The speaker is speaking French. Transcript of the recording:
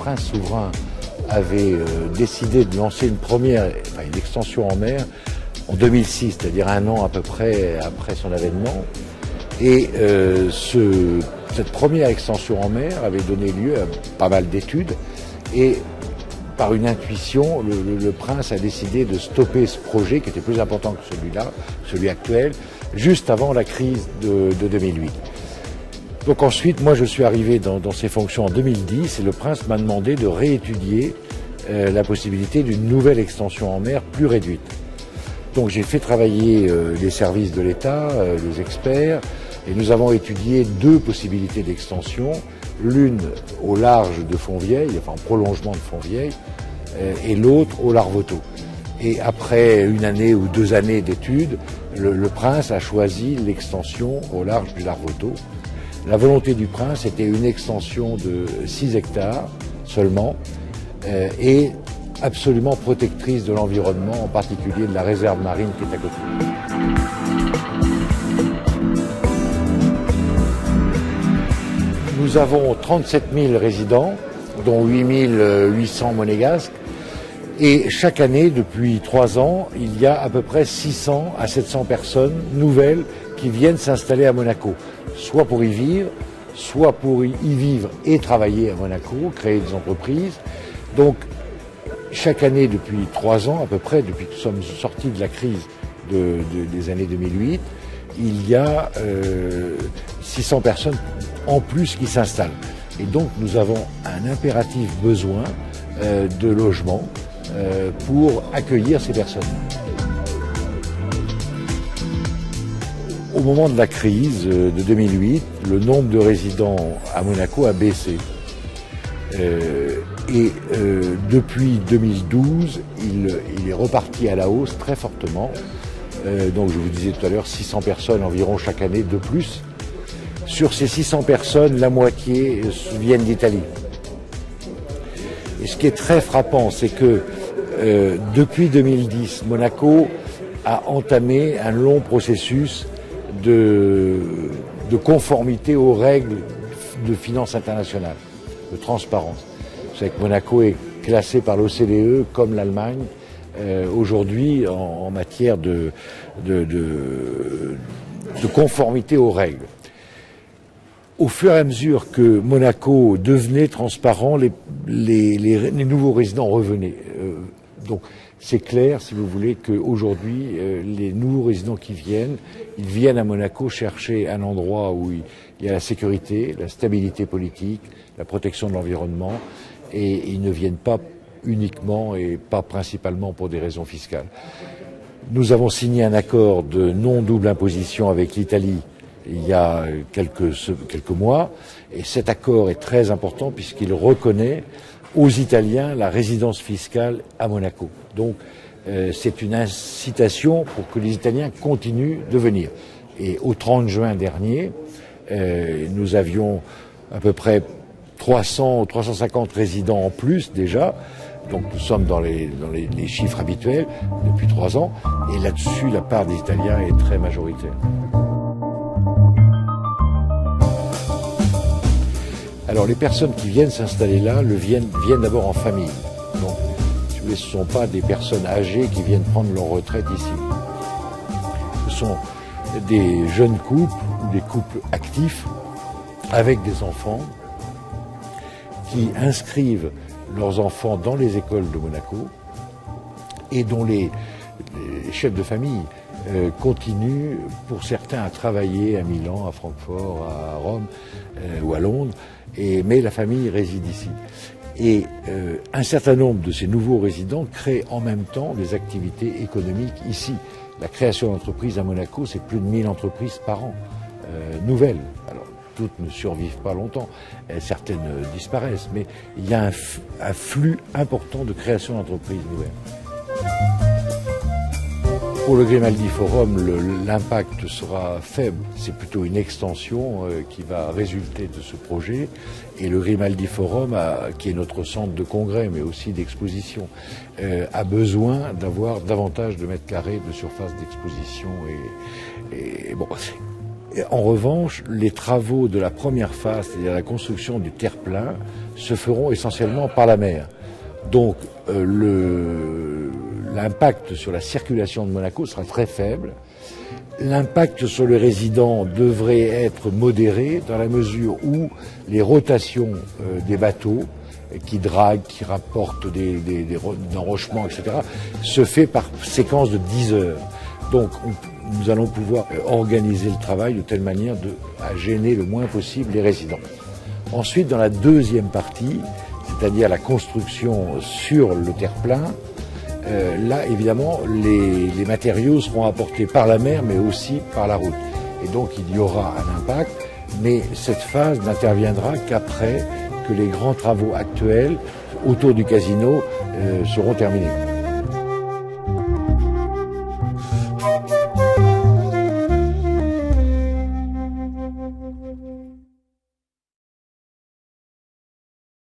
prince souverain avait décidé de lancer une extension en mer en 2006, c'est-à-dire un an à peu près après son avènement. Et cette première extension en mer avait donné lieu à pas mal d'études. Et par une intuition, le prince a décidé de stopper ce projet qui était plus important que celui-là, celui actuel, juste avant la crise de 2008. Donc ensuite, moi je suis arrivé dans ces fonctions en 2010 et le prince m'a demandé de réétudier la possibilité d'une nouvelle extension en mer plus réduite. Donc j'ai fait travailler les services de l'État, les experts, et nous avons étudié deux possibilités d'extension, l'une au large de Fontvieille, enfin en prolongement de Fontvieille, et l'autre au Larvoto. Et après une année ou 2 années d'études, le prince a choisi l'extension au large du Larvoto. La volonté du prince était une extension de 6 hectares seulement, et absolument protectrice de l'environnement, en particulier de la réserve marine qui est à côté. Nous avons 37 000 résidents, dont 8 800 monégasques, et chaque année, depuis 3 ans, il y a à peu près 600 à 700 personnes nouvelles qui viennent s'installer à Monaco, soit pour y vivre, soit pour y vivre et travailler à Monaco, créer des entreprises. Donc, chaque année, depuis 3 ans à peu près, depuis que nous sommes sortis de la crise des années 2008, il y a 600 personnes en plus qui s'installent. Et donc, nous avons un impératif besoin de logement pour accueillir ces personnes. Au moment de la crise de 2008, le nombre de résidents à Monaco a baissé. Depuis 2012, il est reparti à la hausse très fortement. Donc je vous disais tout à l'heure, 600 personnes environ chaque année de plus. Sur ces 600 personnes, la moitié viennent d'Italie. Et ce qui est très frappant, c'est que depuis 2010, Monaco a entamé un long processus de conformité aux règles de finance internationale, de transparence. Vous savez que Monaco est classé par l'OCDE comme l'Allemagne aujourd'hui en matière de conformité aux règles. Au fur et à mesure que Monaco devenait transparent, les nouveaux résidents revenaient. Donc c'est clair, si vous voulez, qu'aujourd'hui, les nouveaux résidents qui viennent, ils viennent à Monaco chercher un endroit où il y a la sécurité, la stabilité politique, la protection de l'environnement, et ils ne viennent pas uniquement et pas principalement pour des raisons fiscales. Nous avons signé un accord de non-double imposition avec l'Italie il y a quelques mois, et cet accord est très important puisqu'il reconnaît aux Italiens la résidence fiscale à Monaco. Donc c'est une incitation pour que les Italiens continuent de venir. Et au 30 juin dernier, nous avions à peu près 300 ou 350 résidents en plus déjà. Donc nous sommes dans les chiffres habituels depuis 3 ans. Et là-dessus, la part des Italiens est très majoritaire. Alors les personnes qui viennent s'installer là viennent d'abord en famille. Donc ce ne sont pas des personnes âgées qui viennent prendre leur retraite ici. Ce sont des jeunes couples ou des couples actifs avec des enfants qui inscrivent leurs enfants dans les écoles de Monaco et dont les chefs de famille continuent pour certains à travailler à Milan, à Francfort, à Rome ou à Londres, mais la famille réside ici. Et un certain nombre de ces nouveaux résidents créent en même temps des activités économiques ici. La création d'entreprises à Monaco, c'est plus de 1000 entreprises par an, nouvelles. Alors, toutes ne survivent pas longtemps, certaines disparaissent, mais il y a un flux important de création d'entreprises nouvelles. Pour le Grimaldi Forum, l'impact sera faible. C'est plutôt une extension qui va résulter de ce projet. Et le Grimaldi Forum, qui est notre centre de congrès, mais aussi d'exposition, a besoin d'avoir davantage de mètres carrés de surface d'exposition. Et bon, Et en revanche, les travaux de la première phase, c'est-à-dire la construction du terre-plein, se feront essentiellement par la mer. Donc l'impact sur la circulation de Monaco sera très faible. L'impact sur les résidents devrait être modéré dans la mesure où les rotations des bateaux qui draguent, qui rapportent des enrochements, etc., se fait par séquence de 10 heures. Donc nous allons pouvoir organiser le travail de telle manière à gêner le moins possible les résidents. Ensuite, dans la deuxième partie, c'est-à-dire la construction sur le terre-plein, là, évidemment, les matériaux seront apportés par la mer, mais aussi par la route. Et donc, il y aura un impact, mais cette phase n'interviendra qu'après que les grands travaux actuels autour du casino seront terminés.